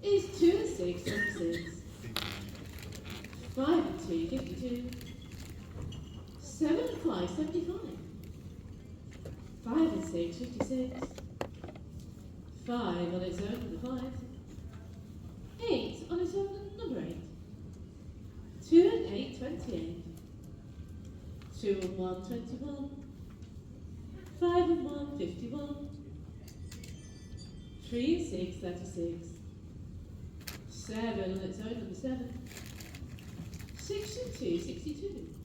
is 2 and 6, 76. 5 and 2, 52. 7 and 5, 75. 5 and 6, 56. 5 on its own, number 5. 8 on its own, number 8. 2 and 8, 28. 2 and 1, 21. 5 and 1, 51. 3 and 6, 36. 7 on its own, number 7. 6 and 2, 62.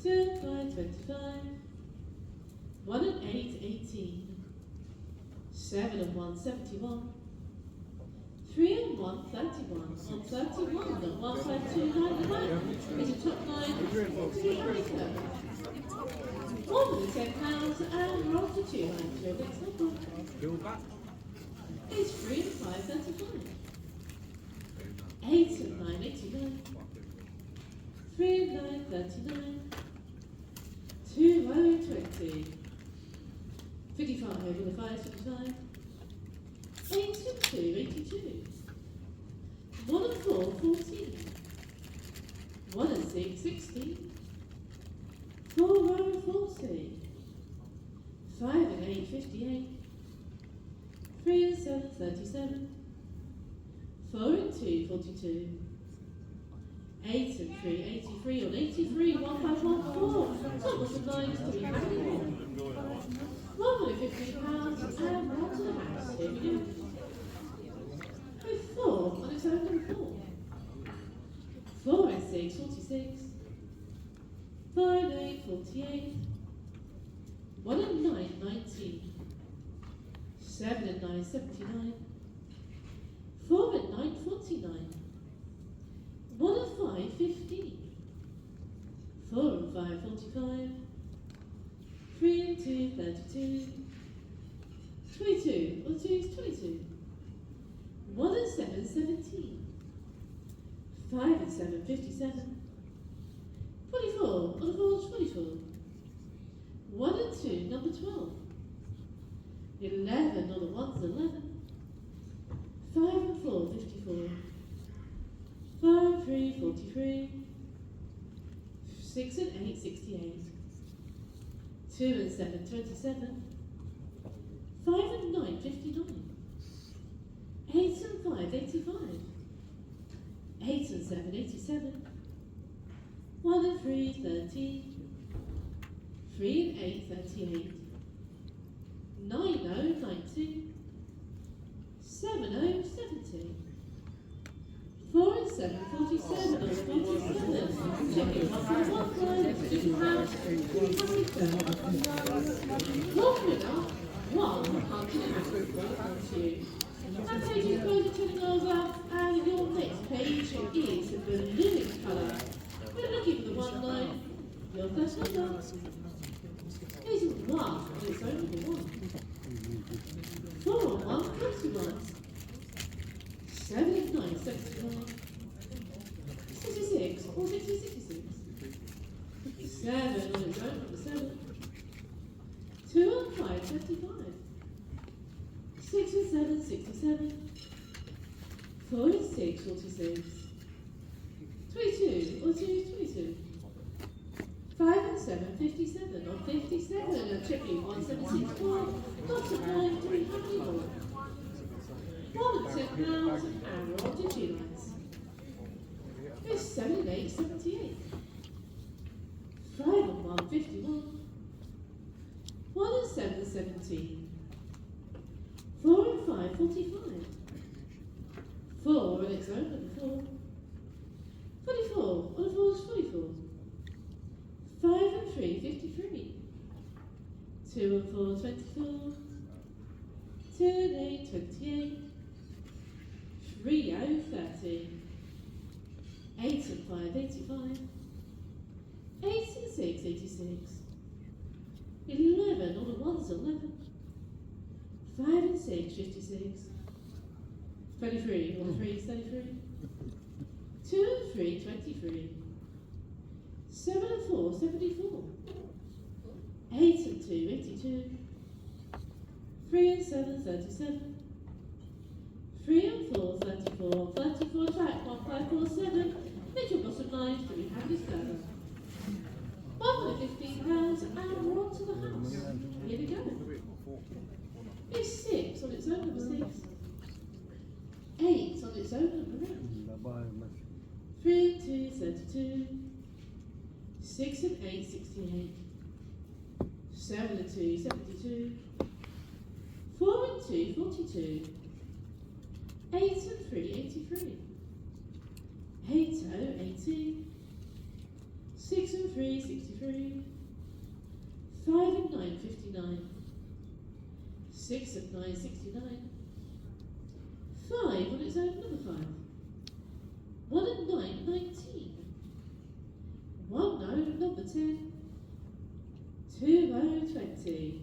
2 and 5, 25. 1 and 8, 18. 7 and 1, 71. 3 and 1, 31. On 31, the 1, 5, 2, 9, 9 is a top 9 to be America. More than £10 and roll to 200. Your next number is 3 and 5, 35. 8 and 9, 89. 3 and 9, 39. 2 and 20. 55 over the 5, 55. 8 and 2, 82. 1 and 4, 14. 1 and 6, 16. 4 and 40. 5 and 8, 58. 3 and 7, 37. 4 and 2, 42. 8 and 3, 83 on 83, 1, 5, 1, 4. Top of the 9 to be happy. £150 and roll to the house. Here we go. With 4 on its own, number 4. 4 and 6, 46. 5 and 8, 48. 1 and 9, 19. 7 and 9, 79. 4 and 9, 49. 1 and 5, 15. 4 and 5, 45. 3 and 2, 32. 22, or 2 is 22. 1 and 7, 17. 5 and 7, 57. 24, on the 4 is 24. 1 and 2, number 12. 11, on the 1 is 11. 5 and 4, 54. 5 and 3, 43. 6 and 8, 68. 2 and 7, 27. 5 and 9, 59. 8 and 5, 85. 8 and 7, 87. 1 and 3, 30. 3 and 8, 38. 9, 0, 90. 7, 0, 70. 4 and 7, 47, or 47. Checking 1 from 1 side, One winner, 100 That page is going to turn over, and your next page is the balloon colour. We're looking for the 1 line. Your first number is 1, and it's only 1. 4 and 1, 21. 7 and 9, 79. 66, or 66. 7 on its own, number 7. 2 and 5, 25. 6 and 7, 67. 4 and 6, 46. 22, or 2 is 22. 5 and 7, 57, or 57, and checking 176, 1. Lots of 9, 3, how many more? 1 and £10, and roll to 2 lines. It's 7 and 8, 78. 5 and 1, 51. 1 and 7, 17. 4 and 5, 45. 4 and its own, number 4. 44, on the 4 is 44. 5 and 3, 53. 2 and 4, 24. 2 and 8, 28. 3, 0, 30. 8 and 5, 85. 8 and 6, 86. 11, on the 1's 11. 5 and 6, 56. 23, on the 3 is 33. 2 and 3, 23. 7 and 4, 74. 8 and 2, 82. 3 and 7, 37. 3 and 4, 34. 34 track, 1547. Mitchell bottom line, 3 pounds further. £115 and we're on to the house. Here we go. It's 6 on its own, number 6. 8 on its own, number 8. 3 and 2, 32. 6 and 8, 68. 7 and 2, 72. 4 and 2, 42. 8 and 3, 83. 8 0, 80. 6 and 3, 63. 5 and 9, 59. 6 and 9, 69. 5 on its own, number 5. 1 and 9, 19. 1 0, number 10. 2 0, 20.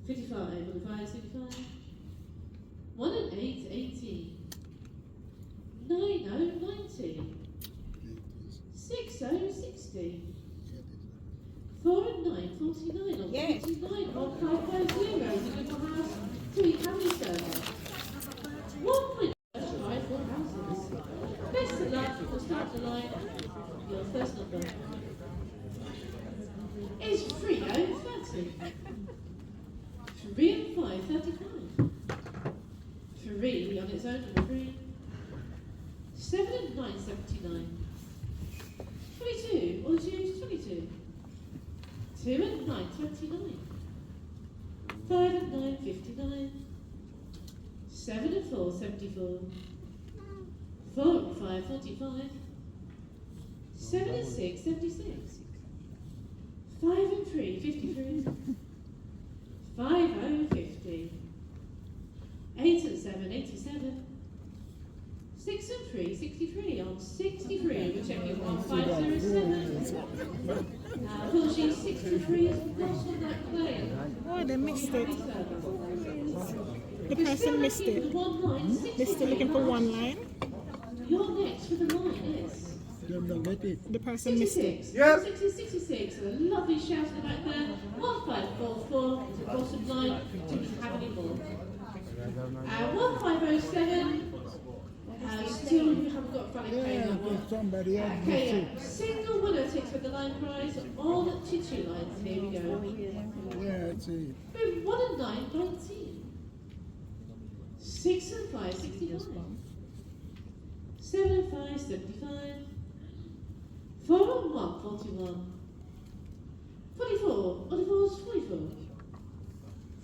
55 on the 5, 65. 1 and 8, 18. 9 0, 90. 6 0, 60. 4 and 9, 49 on 49. 1 5 5 0 is a little house. 3 family server. 1 point 5 4 houses. Best of luck, we'll start the line. Your first number is 3 0, 30. 3 and 5, 35. 3 on its own, number 3. 7 and 9, 79. 22, or choose 22. 2 and 9, 29. 5 and 9, 59. 7 and 4, 74. 4 and 5, 45. 7 and 6, 76. 5 and 3, 53. 5 0, 50. 8 and 7, 87. 6 and 3, 63. On 63, we're checking 1507. Full sheet 63 is lost on that play. Oh, they missed it. The person missed it. They're still looking for one line. Your next with the line is the person missed it. 66, and a lovely shout in the back there. 1544 is the bottom line. Do we have any more? 1507. Still, you haven't got a funny play that one. Okay, single winner takes with the line prize on to 2 lines. Here we go. With 1 and 9, 19. 6 and 5, 65. 7 and 5, 75. 4 and 1, 41. 44, on the balls, 44.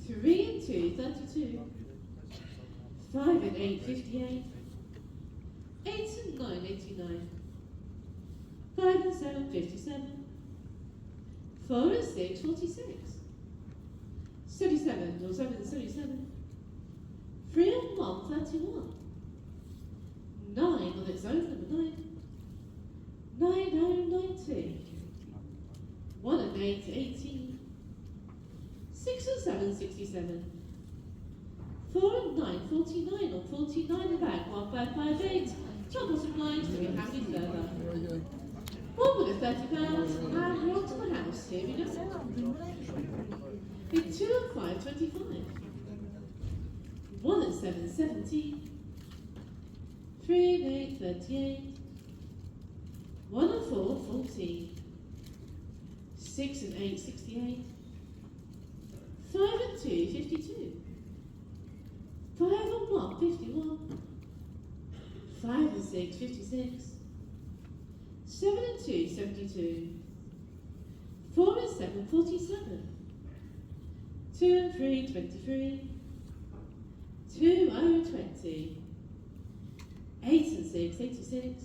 3 and 2, 32. 5 and 8, 58. 8 and 9, 89. 5 and 7, 57. 4 and 6, 46. 77, or 7 and 77. 3 and 1, 31. 9 on its own, number 9. 9 0, 90. 1 and 8, 18. 6 and 7, 67. 4 and 9, 49 on 49 and back, 1558. Top bottom line, do we have any further? 1 with £30, and we're on to the house. Here we go. With 2 and 5, 25. 1 and 7, 70. 3 and 8, 38. 1 and 4, 14. 6 and 8, 68. 5 and 2, 52. 5 and 1, 51. 5 and 6, 56. 7 and 2, 72. 4 and 7, 47. 2 and 3, 23. 2 0, 20. 8 and 6, 86.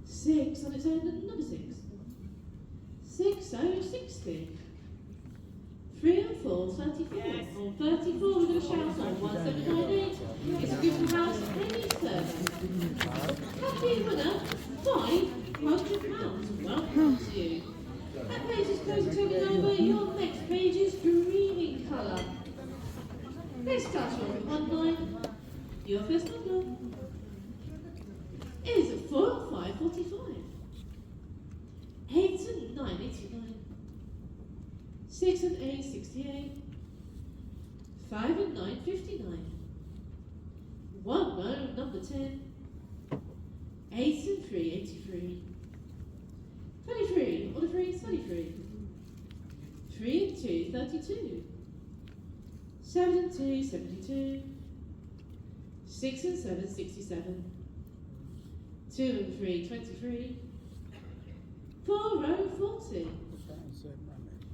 6 on its own, number 6. 6 0, 60. 3 and 4, 34. On 34, we're going to shout on 1798. It's a beautiful house, any further. Happy winner, £500. Welcome to you. That page is close to turning over. Your next page is dreaming colour. Let's start off with 1 line. Your first number is 4 and 5, 45. 8 and 9, 89. 6 and 8, 68. 5 and 9, 59. One row, number 10. 8 and 3, 83. 23, on the 3, 33. 3 and 2, 32. 7 and 2, 72. 6 and 7, 67. 2 and 3, 23. 4 row, 40.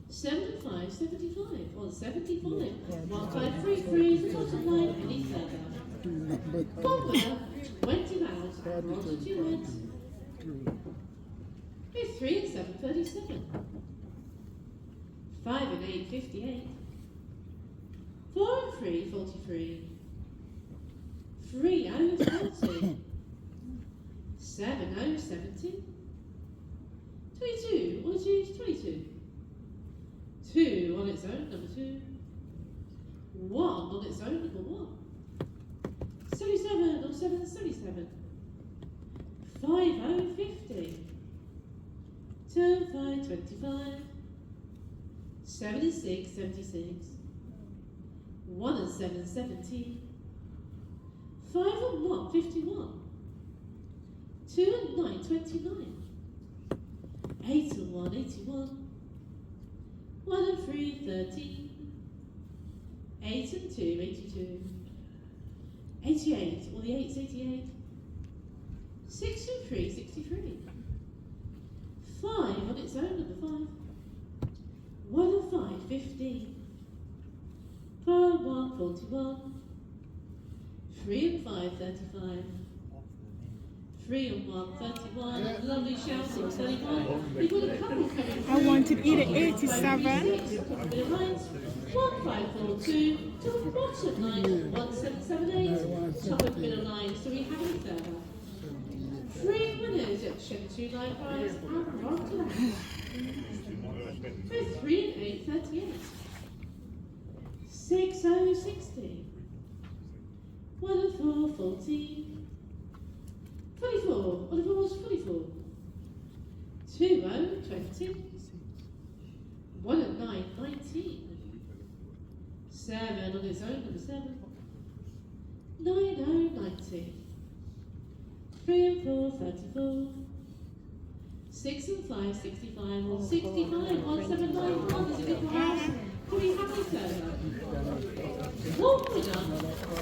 7 and 5, 75. On 75. 1, 5, 3, 3, the bottom line, any further. Formula, 20 rounds, and on to 2 heads. It's 3 and 7, 37. 5 and 8, 58. 4 and 3, 43. 3 and 40. 7 and 70. 22, on a 2 to 22. 2 on its own, number 2. 1 on its own, number 1. 77 on 7, 77. 5 0, 50. 2 and 5, 25. 76, 76. 1 and 7, 70. 5 and 1, 51. 2 and 9, 29. 8 and 1, 81. 1 and 3, 13. 8 and 2, 82. 88, all the 8's 88. 6 and 3, 63. 5 on its own, number 5. 1 and 5, 15. 4 and 1, 41. 3 and 5, 35. 3 and 1, 31. Lovely shouting, 31. We've got a couple coming through. I wanted either 87. 1, 5, 4, 2. To the bottom line, 1, 7, 7, 8. Top of middle line, so we have any further. 3 winners at Shed 2 9 prize and Rob to that. So 3 and 8, 38. 6 0, 60. 1 and 4, 14. 24, on the board's 24. 2 0, 20. 1 and 9, 19. 7 on its own, number 7. 9 0, 90. 3 and 4, 34. 6 and 5, 65. On 65, 1791. Is it good for us? Can we have this further? One winner,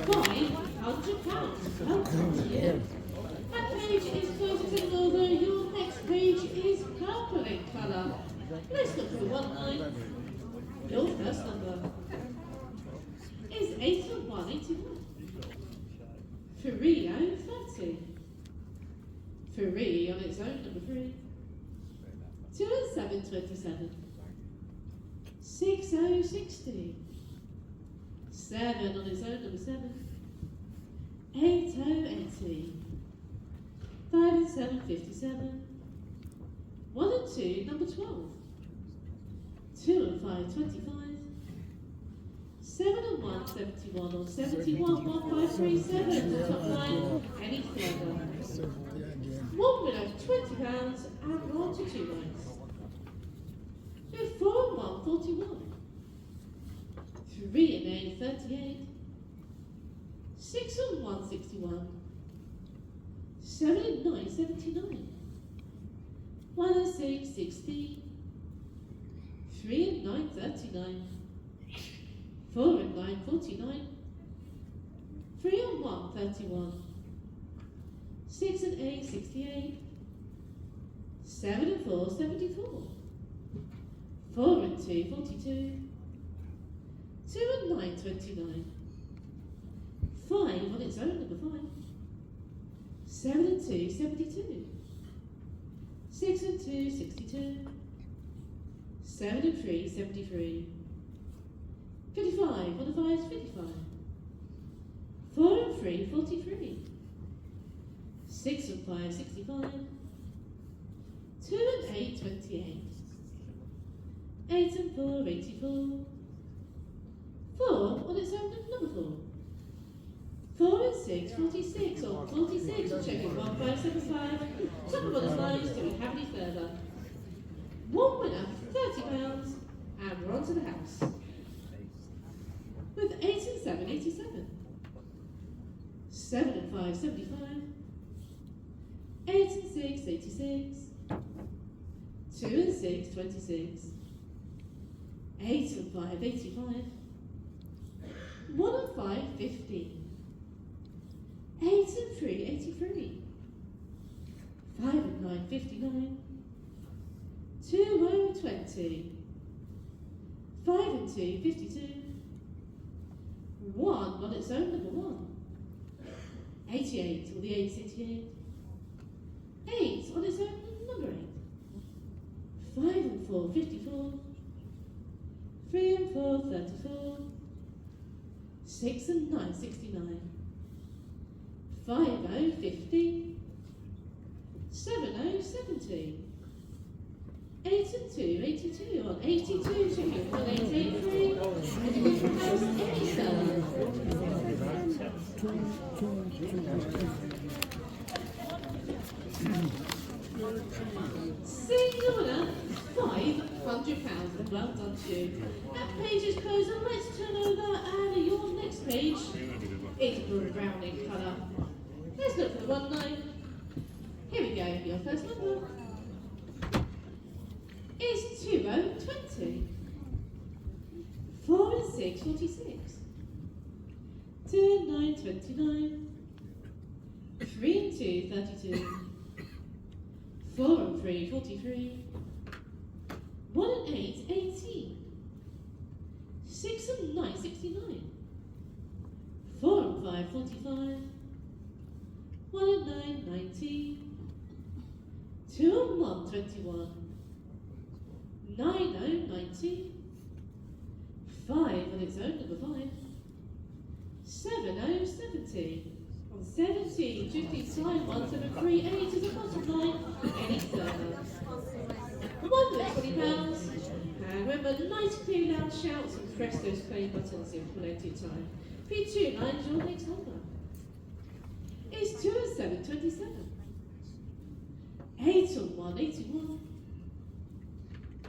£500. Welcome to you. That page is closing to over. Your next page is purple in colour. Let's look for one line. Your first number is 8 and 1, 81. 3 and 30. 3 on its own, number 3. 2 and 7, 27. 6 0, 60. 7 on its own, number 7. 8 0, 80. 5 and 7, 57. 1 and 2, number 12. 2 and 5, 25. 7 and 1, 71. On 71, 1, 5, 3, 7. The top line, any further. One winner, £20, and roll to 2 lines. So 4 and 1, 41. 3 and 8, 38. 6 and 1, 61. 7 and 9, 79. 1 and 6, 60. 3 and 9, 39. 4 and 9, 49. 3 and 1, 31. 6 and 8, 68. 7 and 4, 74. 4 and 2, 42. 2 and 9, 29. 5 on its own, number 5. 7 and 2, 72. 6 and 2, 62. 7 and 3, 73. 55 on the 5's 55. 4 and 3, 43. 6 and 5, 65. 2 and 8, 28. 8 and 4, 84. 4 on its own, number 4. 4 and 6, 46. On 46, we'll check it. 1, 5, 7, 5. Top of the lines, do we have any further? One winner, £30, and we're on to the house. With 8 and 7, 87. 7 7 and 5, 75. 8 and 6, 86. 2 and 6, 26. 8 and 5, 85. 1 and 5, 15. 8 and 3, 83. 5 and 9, 59. 2 and 20. 5 and 2, 52. 1 on its own, number 1. 88, or the 8 is 88. 8 on its own, number 8. 5 and 4, 54. 3 and 4, 34. 6 and 9, 69. 5 0, 50. 7 0, 70. 8 and 2, 82. On 82, chicken, 1883. And you can house any seller. Single winner, £500. Well done to you. That page is closed, and let's turn over, and your next page is brown in colour. Let's look for the 1 9. Here we go, your first number is 2020. 4 and 6, 46. 2 and 9, 29. 3 and 2, 32. 4 and 3, 43. 1 and 8, 18. 6 and 9, 69. 4 and 5, 45. 1 and 9, 19. 2 and 1, 21. 9 0, 90. 5 on its own, number 5. 7 0, 70. On 17, 50 time, 173, 8 is a bottom line, any further. 1 with £20. And remember, nice clear loud shouts and press those play buttons in plenty of time. P2 9 your next number. It's 2 and 7, 27. 8 and 1, 81.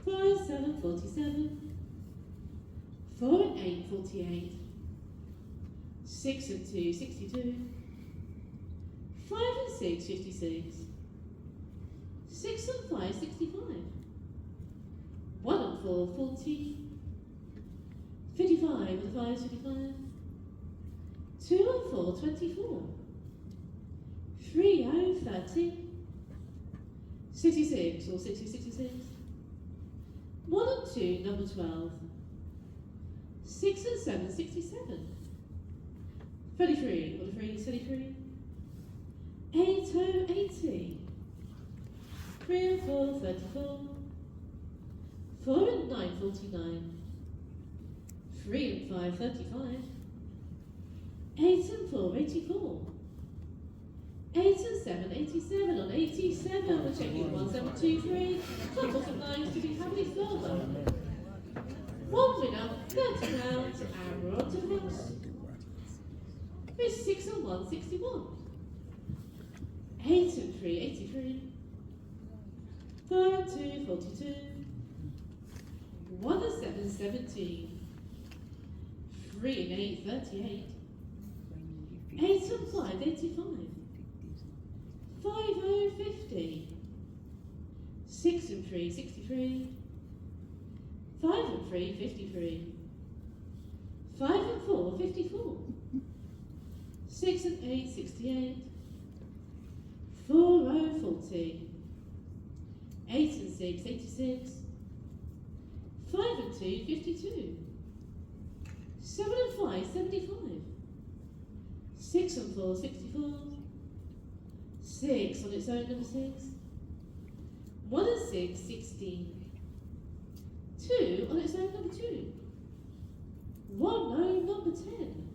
5 7, 47. 4 and 8, 48. 6 and 2, 62. 5 and 6, 56. 6 and 5, 65. 1 and 4, 40. 55 and 5, 55. 2 and 4, 24. 3 0, 30. 66 or 60, 66. 1 and 2, number 12. 6 and 7, 67. 33 or 3, 33. 8 0, 80. 3 and 4, 34. 4 and 9, 49. 3 and 5, 35. 8 and 4, 84. 8 and 7, 87. On 87, we're checking 1 7 2 3. Top bottom lines to be happily further. 1 winner, £30, and we're on to the house. It's 6 and 1, 61. 8 and 3, 83. 5 and 2, 42. 1 and 7, 17. 3 and 8, 38. 8 and 5, 85. 5 0, 50. 6 and 3, 63. 5 and 3, 53. 5 and 4, 54. 6 and 8, 68. 4 0, 40. 8 and 6, 86. 5 and 2, 52. 7 and 5, 75. 6 and 4, 64. 6 on its own, number 6. 1 and 6, 16. 2 on its own, number 2. 1 0, number 10.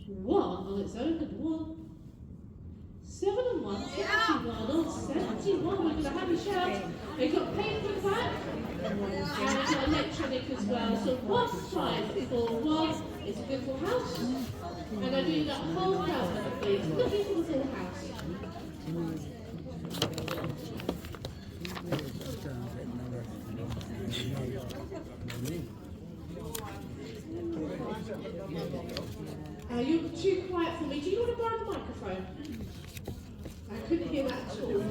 1 on its own, number 1. 7 and 1, 71. On 71, we've got a happy shout. We've got paper back, and we've got electronic as well. So 1 5 4 1 is a good full house. And I do that whole house, please. Looking for the full house. You're too quiet for me. Do you want to borrow the microphone? I couldn't hear that at all.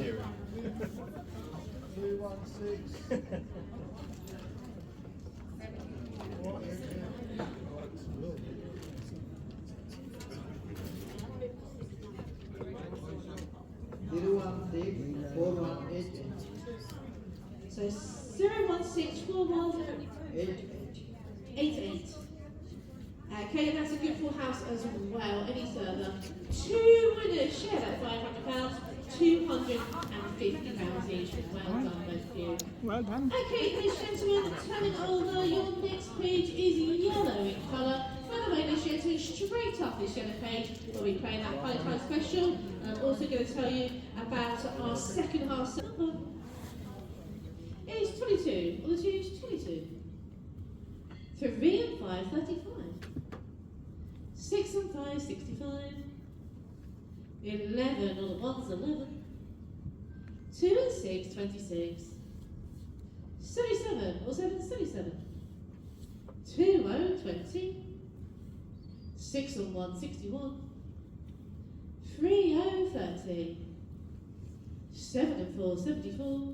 216. So 0164188. Okay, that's a good full house as well. Any further? Two winners share that £500, £250 each. Well done, both of you. Well done. Okay, ladies and gentlemen, turning over, your next page is yellow in colour. By the way, ladies and gentlemen, straight up this yellow page, we'll be playing that Valentine's special. And I'm also going to tell you about our second half number. It is 22, on the twos, 22. 3 and 5, 35. 6 and 5, 65. 11 on the ones, 11. 2 and 6, 26. 77 or 7, 77. 2 0, 20. 6 and 1, 61. 3 0, 30. 7 and 4, 74.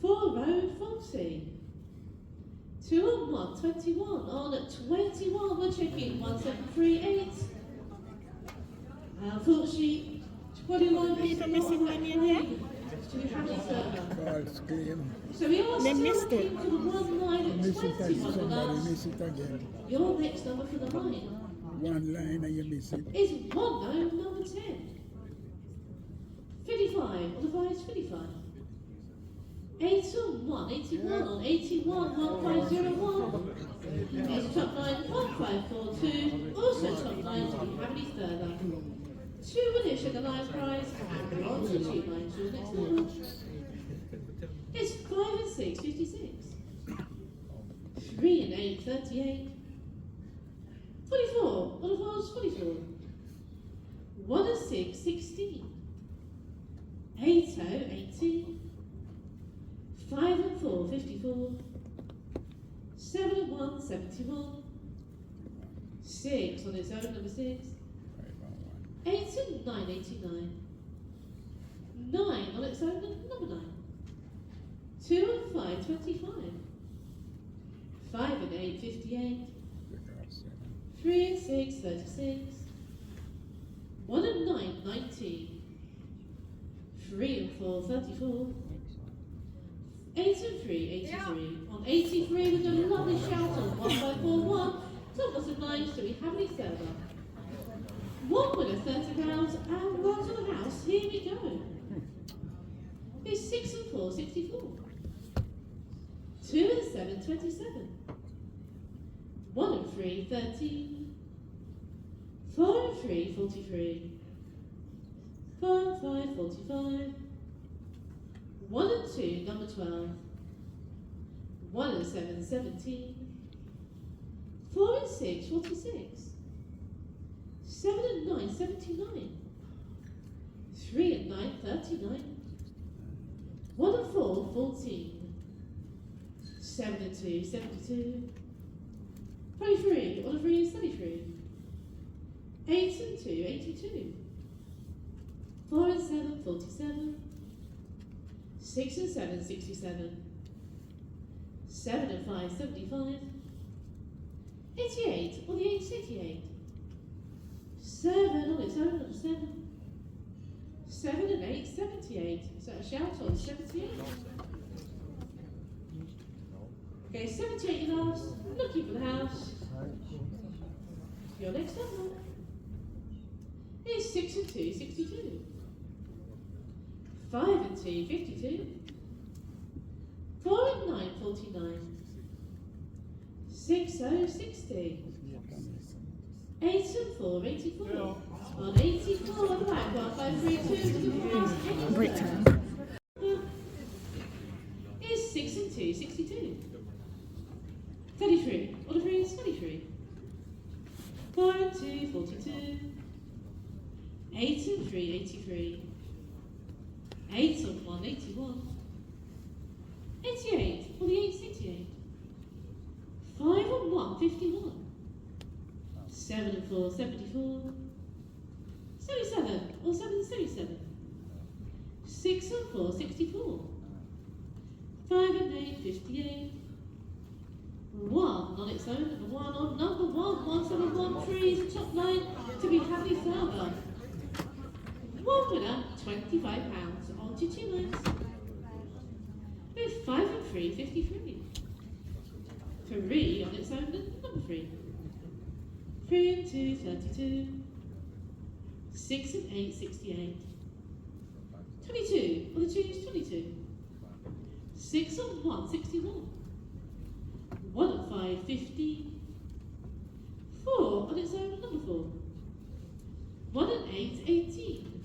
4 0, 40. 2 and 1, 21. On at 21, we're checking 1738. Unfortunately, 21 People missing money in here. Do we have any further? False claim. So we are They still missed it. looking for the one line at Miss it and 21 somebody with us. miss it again. Your next number for the line One line and you miss it. is 1 number 10. 55 on the fives, 55. 8 on 1, 81 on 81, 1501. Here's top line 1542. Also top line, do we have any further? 2 winners in the line prize, and on to 2 lines, your next number. It's 5 and 6, 56. 3 and 8, 38. 24, on the fours, 44. 1 and 6, 16. 8 0, 18. 5 and 4, 54. 7 and 1, 71. 6 on its own, number 6. 8 and 9, 89. 9 on its own, number 9. 2 and 5, 25. 5 and 8, 58. 3 and 6, 36. 1 and 9, 19. 3 and 4, 34. 8 and 3, 83. On 83, we've got a lovely shout on 1541. Top us of lines, do we have any further? 1 winner, £30, and right on the house, here we go. It's 6 and 4, 64. 2 and 7, 27. 1 and 3, 13. 4 and 3, 43. 4 and 5, 45. 1 and 2, number 12. 1 and 7, 17. 4 and 6, 46. 7 and 9, 79. 3 and 9, 39. 1 and 4, 14. 7 and 2, 72. 23, 1 and 3 is 73. 8 and 2, 82. 4 and 7, 47. 6 and 7, 67. 7 and 5, 75. 88, on the 8, 88. 7 on its own, number 7. 7 and 8, 78. Is that a shout on 78? Okay, 78 last, looking for the house. Your next number is 6 and 2, 62. 5 and 2, 52. 4 and 9, 49. 6 0, 60. 8 and 4, 84. On 84, on the back, 1532 to the house. Break time. Is 6 and 2, 62. 33. On the 3 is 23. 4 and 2, 42. 8 and 3, 83. 8 and 1, 81. 88. On the 8 is 88. 5 and 1, 51. 7 and 4, 74. 77 or 777. 6 and 4, 64. 5 and 8, 58. 1 on its own, and 1 on number 1, 1713 is the top line to be happy further. 1 winner, £25 on to 2 lines. With 5 and 3, 53. 3 on its own, and number 3. 3 and 2, 32. 6 and 8, 68. 22 on the 2 is 22. 6 on 1, 61. 1 and 5, 50. 4 on its own, number 4. 1 and 8, 18.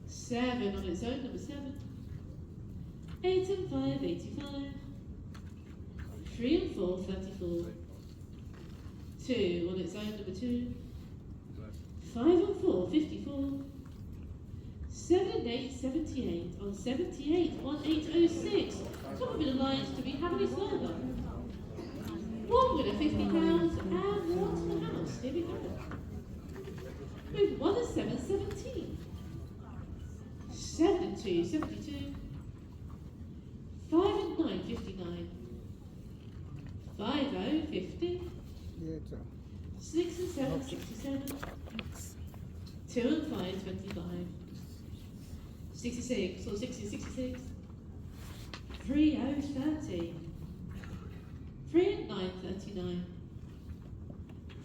7 on its own, number 7. 8 and 5, 85. 3 and 4, 34. 2 on its own, number 2. 5 and 4, 54. 7 and 8, 78. On 78, 1806. Top of the lines to be happily further. 1 winner, £50, and 1 to the house. Here we go. With 1 and 7, 17. 7 and 2, 72. 5 and 9, 59. 5 0, 50. 6 and 7, 67. 2 and 5, 25. 66 or 60, 66. 3 0, 30. 3 and 9, 39.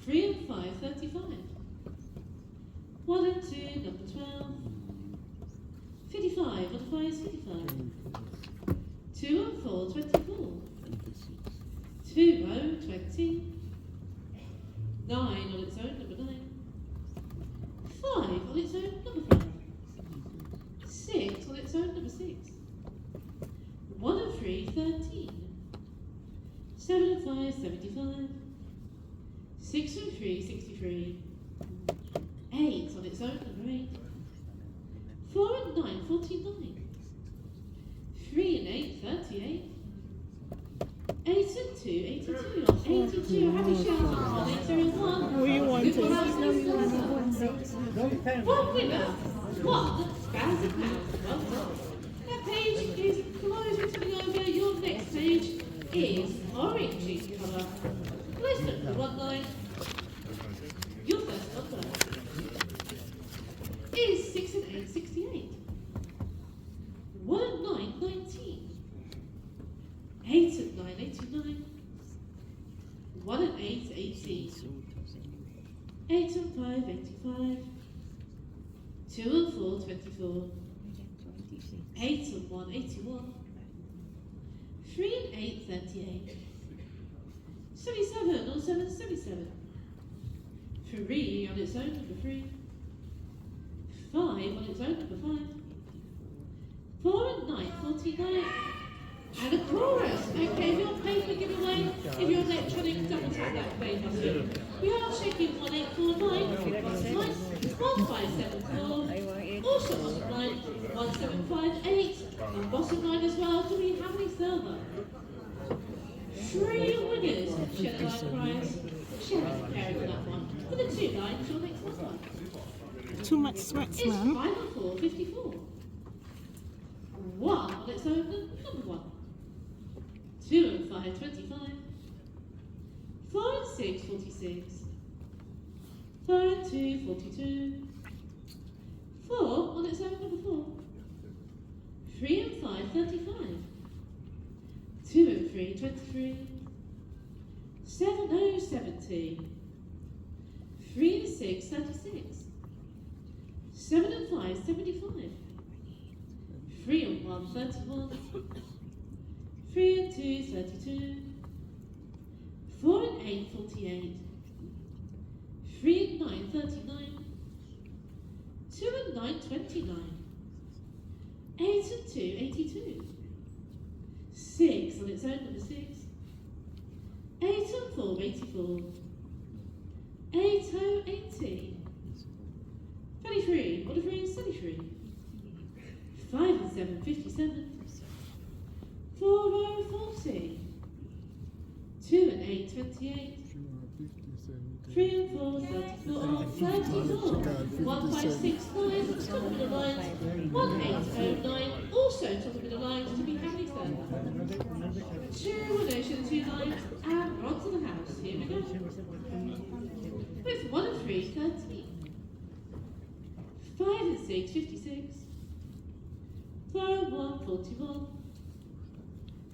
3 and 5, 35. 1 and 2, number 12. 55 on the 5 is 55. 2 and 4, 24. 2 0, 20. 9 on its own, number 9. 5 on its own, number 5. 6 on its own, number 6. 1 and 3, 13. 7 and 5, 75. 6 and 3, 63. 8 on its own, number 8. 4 and 9, 49. 3 and 8, 38. 8 and 2, 82. On 82, happy shout on 801. Who you want to? One winner, £1,000. Well done. That page is closed. We're turning over. Your next page is orange in colour. Placement for 1 line. Your first number is 6 and 8, 68. 1 and 9, 19. 8 and 9, 89. 1 and 8, 18. 8 and 5, 85. 2 and 4, 24. 8 and 1, 81. 3 and 8, 38. 77 or 7, 77. 3 on its own, number 3. 5 on its own, number 5. 4 and 9, 49. And a chorus. Okay, if your paper giveaway, if you're electronic, double tap that page. We are checking 1849, 1574, also bottom line 1758, and bottom line as well. Do we have any further? 3 winners of Shed Life Prize. Sharon preparing for that one. For the 2 lines, your next number Too much sweats, is man. 5 and 4, 54. 1 on its own, number 1. 2 and 5, 25. 4 and 6, 46. 4 and 2, 42. 4 on its own, number 4. 3 and 5, 35. 2 and 3, 23. 7 0, 70. 3 and 6, 36. 7 and 5, 75. 3 and 1, 31. 3 and 2, 32. 4 and 8, 48. 3 and 9, 39. 2 and 9, 29. 8 and 2, 82. 6 on its own, number 6. 8 and 4, 84. 8 0, 80. 33, what a 3 is 33. 5 and 7, 57. 4 0, 40. 2 and 8, 28. 3 and 4, 34, 34. 1569, top of the lines. 1809, also top of the lines to be happy further. 2 on ocean, 2 lines, and we're on to the house. Here we go. With 1 and 3, 13. 5 and 6, 56. 4 and 1, 41.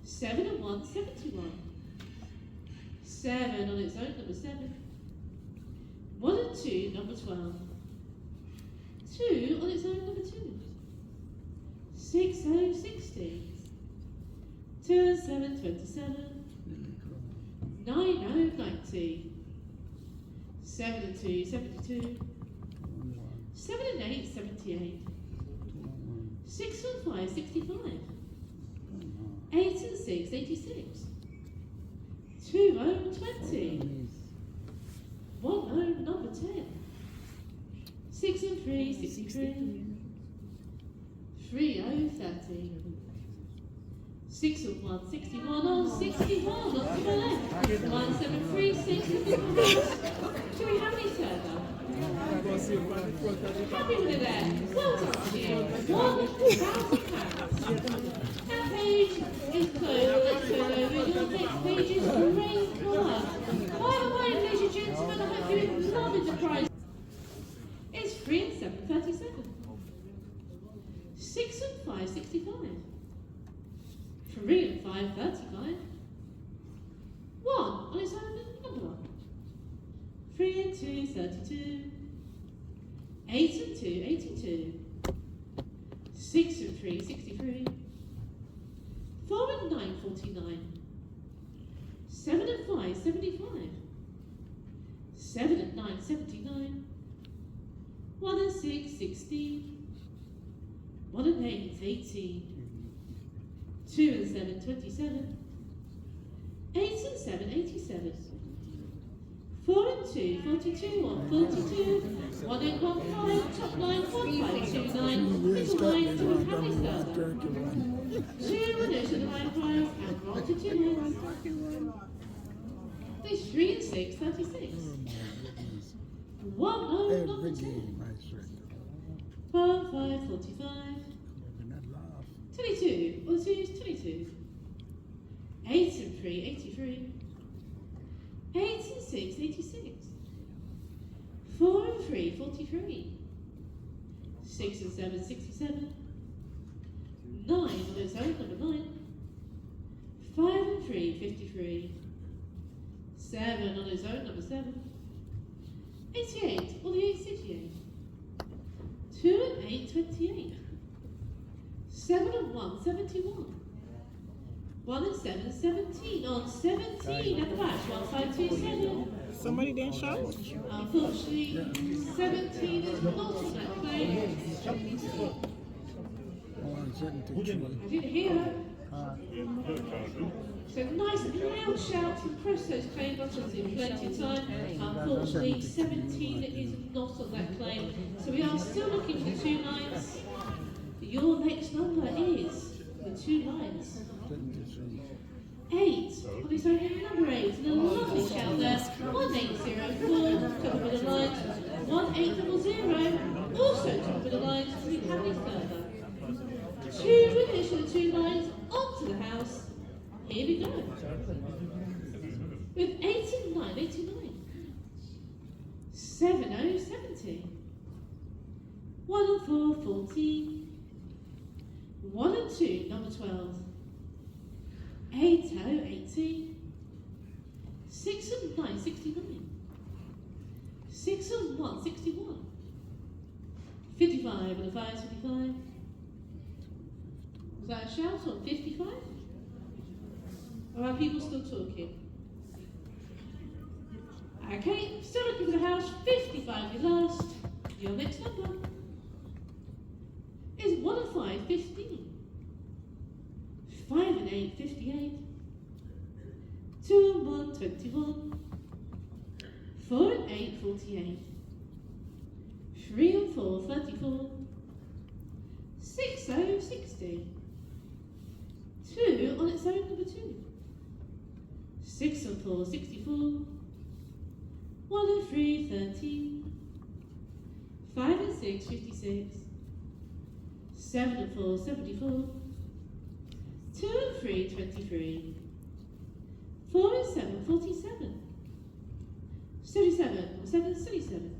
7 and 1, 71. 7 on its own, number 7. 1 and 2, number 12. 2 on its own, number 2. 6 0, 60. 2 and 7, 27. 9 0, 90. 7 and 2, 72. 7 and 8, 78. 6 and 5, 65. 8 and 6, 86. 2 0, 20. 1 0, number 10. 6 and 3, 63. 3 0, 30. 6 and 1, 61 on 61, up to the left. 1 7 3 6 to the house. Do we have any further? Happy with it there. Well done to you. £1,000. That page is closed. Let's turn over. Your next page is grey colour. By the way, ladies and gentlemen, I hope you love the prize. It's 3 and 7, 37. 6 and 5, 65. 3 and 5, 35. 1 on its own, number 1. 3 and 2, 32. 8 and 2, 82. 6 and 3, 63. 4 and 9, 49. 7 and 5, 75. 7 and 9, 79. 1 and 6, 60. 1 and 8, 80. 2 and 7, 27. 8 and 7, 87. 4 and 2, 42, 1, 42. 1 and 1, 5, top line, 1, 5, 2, 9. Little line to be happy further. 2 and ocean the line prize, and we're on to 2 lines. There's 3 and 6, 36. 1 0, number 10. 12, 5, 45. 22, or 2 is 22. 8 and 3, 83. 8 and 6, 86. 4 and 3, 43. 6 and 7, 67. 9 on its own, number 9. 5 and 3, 53. 7 on its own, number 7. 88, or the 8, 68. 2 and 8, 28. 7 and 1, 71. 1 and 7, 17. On 17 at the back, 1527. Somebody didn't shout? Unfortunately, 17 is not on that plane. I didn't hear her. So nice loud shout and press those claim buttons in plenty of time. Unfortunately, 17 is not on that claim. So we are still looking for the 2 lines. Your next number is the 2 lines. 8. On its own, number 8. And a lovely shout there. 1804, top of the lines. 1800, also top of the lines. Do we have any further? 2 addition to 2 lines onto the house. Here we go. With 89, 89. 70, 70. 1 and 4, 14. 1 and 2, number 12. 8 0, 80. 6 and 9, 69. 6 and 1, 61. 55 and a 5, 55. Was that a shout on 55? Or are people still talking? Okay, still looking for the house. 55 is last. Your next number is 1 and 5, 15. 5 and 8, 58. 2 and 1, 21. 4 and 8, 48. 3 and 4, 34. 6 0, 60. 2 on its own, number 2. 6 and 4, 64. 1 and 3, 13. 5 and 6, 56. 7 and 4, 74. 2 and 3, 23. 4 and 7, 47. 77, 7, 77.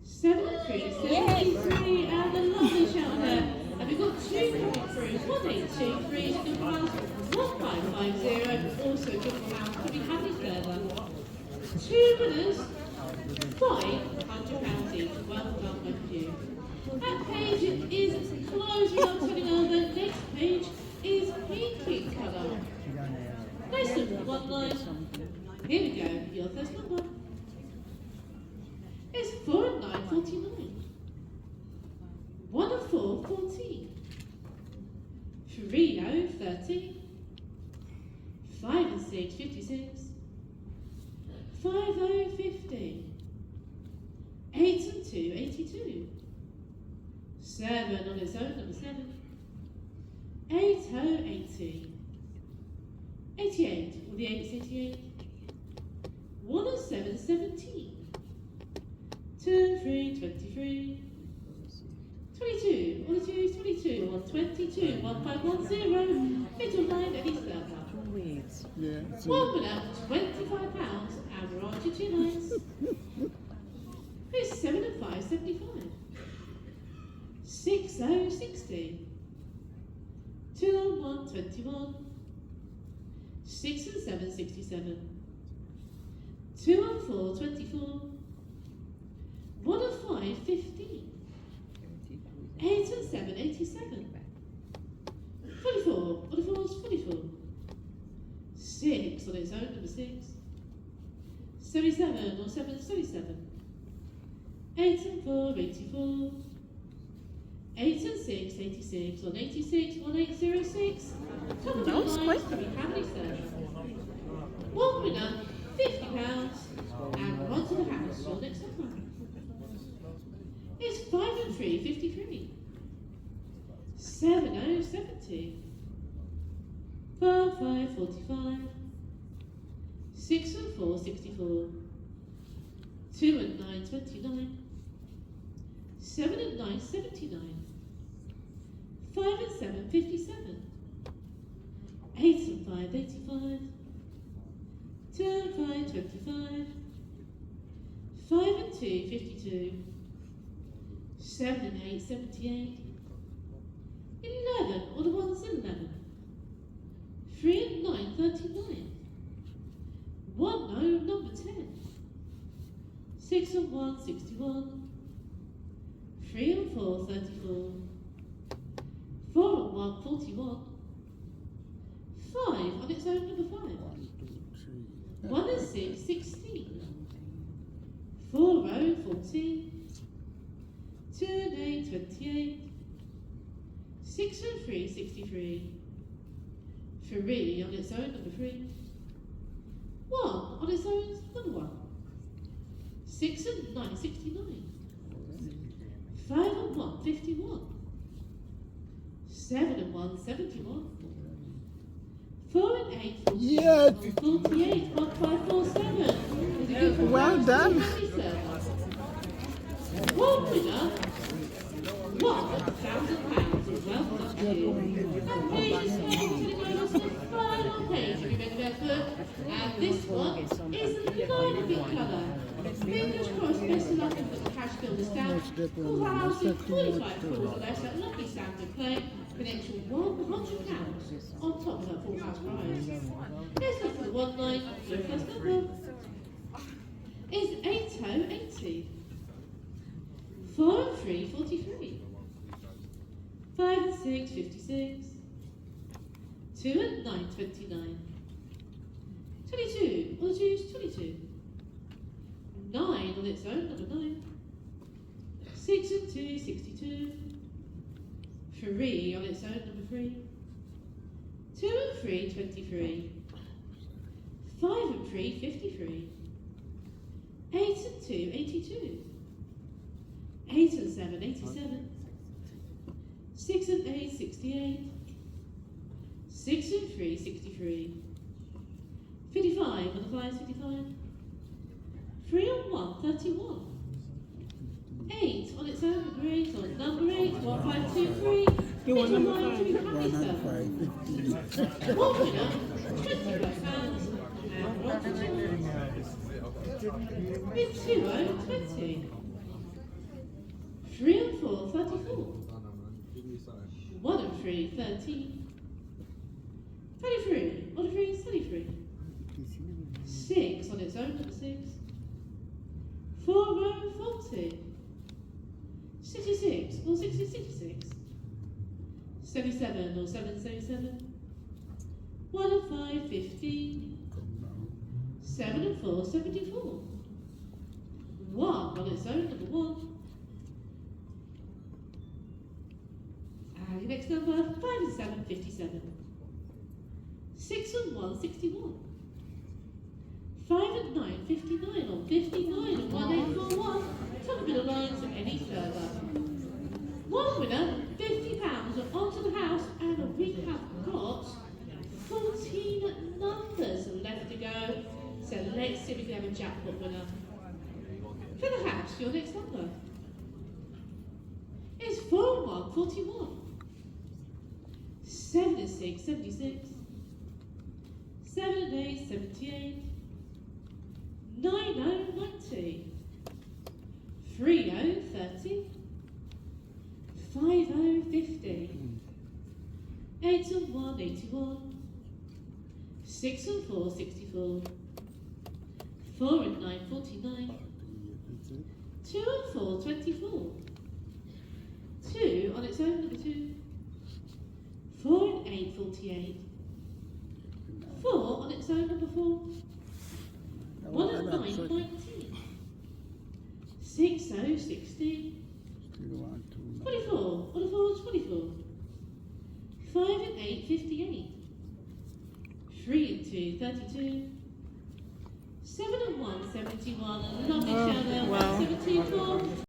7 and 3, 73, and a lovely shout there. And we've got 2 coming through, 1823, good for house, 1550, also good for house, could be happy further. 2 winners, £500 each, well done both of you. That page is closing up, turning over, next page is pinky colour. Nice and one line. Here we go, your first number. It's 4 and 9, 49. 1 and 4, 14. 3 and 13. 5 and 6, 56. 5 and 50. 8 and 2, 82. 7 on its own, number 7. 8 and 80. 88, well the 8's 88. 1 and 7, 17. 2 and 3, 23. 22, on the 2's 22, on 22, 1510, middle line, any circle. Yeah. 1 winner, £25, and we're on to 2 lines. It's 7 and 5, 75. 6 and 60. 2 and 1, 21. 6 and 7, 67. 2 and 4, 24. 1 and 5, 15. 8 and 7, 87. 44, on the 4's 44. 6 on its own, number 6. 77, on 7, 77. 8 and 4, 84. 8 and 6, 86, on 86, 1806. Top of the line, can we have any search? 1 winner, £50, and we're on to the house, your next number. It's 5 and 3, 53. 7 and 70. 4, 5, 45. 6 and 4, 64. 2 and 9, 29. 7 and 9, 79. 5 and 7, 57. 8 and 5, 85. 2 and 5, 25. 5 and 2, 52. 7 and 8, 78. 11, or the 1's 11. 3 and 9, 39. 1, no, number 10. 6 and 1, 61. 3 and 4, 34. 4 and 1, 41. 5 on its own, number 5. 1 and 6, 16. 4 and 14. 2 and 8, 28. 6 and 3, 63. 3 on its own, number 3. 1 on its own, number 1. 6 and 9, 69. 5 and 1, 51. 7 and 1, 71. 4 and 8, 48. Yes. 48, 1547. Well done. One winner, £1,000. Well done to you. That page is taken to the final page of your investment, and this one is a light pink colour. Fingers crossed, best of luck and put the cash builders down. Full house in 45 calls or less, that lucky sound and play for an extra £100 on top of that full house prize. Let's look for the 1 line. Your first number is 8080. 4 and 3, 43. 5 and 6, 56. 2 and 9, 29. 22, on the 2's 22. 9 on its own, number 9. 6 and 2, 62. 3 on its own, number 3. 2 and 3, 23. 5 and 3, 53. 8 and 2, 82. 8 and 7, 87. 6 and 8, 68. 6 and 3, 63. 55 on the 5's 55. and 1, 31. 8 on its own, great, on number 8, 1, 5, 2, 3. You want Little number line, 2, happy 1 and circle. 5, 15. One winner, £25, and one to two. With 2020. 3 and 4, 34. 1 and 3, 13. 23, on a 3, 33. 6 on its own, number 6. 4 and 40. 66 or 60, 66. 77 or 7, 77. 1 and 5, 15. 7 and 4, 74. 1 on its own, number 1. And your next number, 5 and 7, 57. 6 and 1, 61. 5 and 9, 59 on 59 and 1, 8, 4, 1. Talk a bit of lines any further. One winner, £50 onto the house, and we have got 14 numbers left to go. So let's see if we can have a jackpot winner. For the house, your next number is 4 and 1, 41. 7 and 6, 76. 7 and 8, 78. 9 and 90. 3 and 30. 5 and 50. 8 and 1, 81. 6 and 4, 64. 4 and 9, 49. 2 and 4, 24. 2 on its own, number 2. 4 and 8, 48. 4 on its own, number 4. 1 and 9, 19. 6, 0, 60. 24, on a 4, 24. 5 and 8, 58. 3 and 2, 32. 7 and 1, 71. And lovely shout out, wow. 174.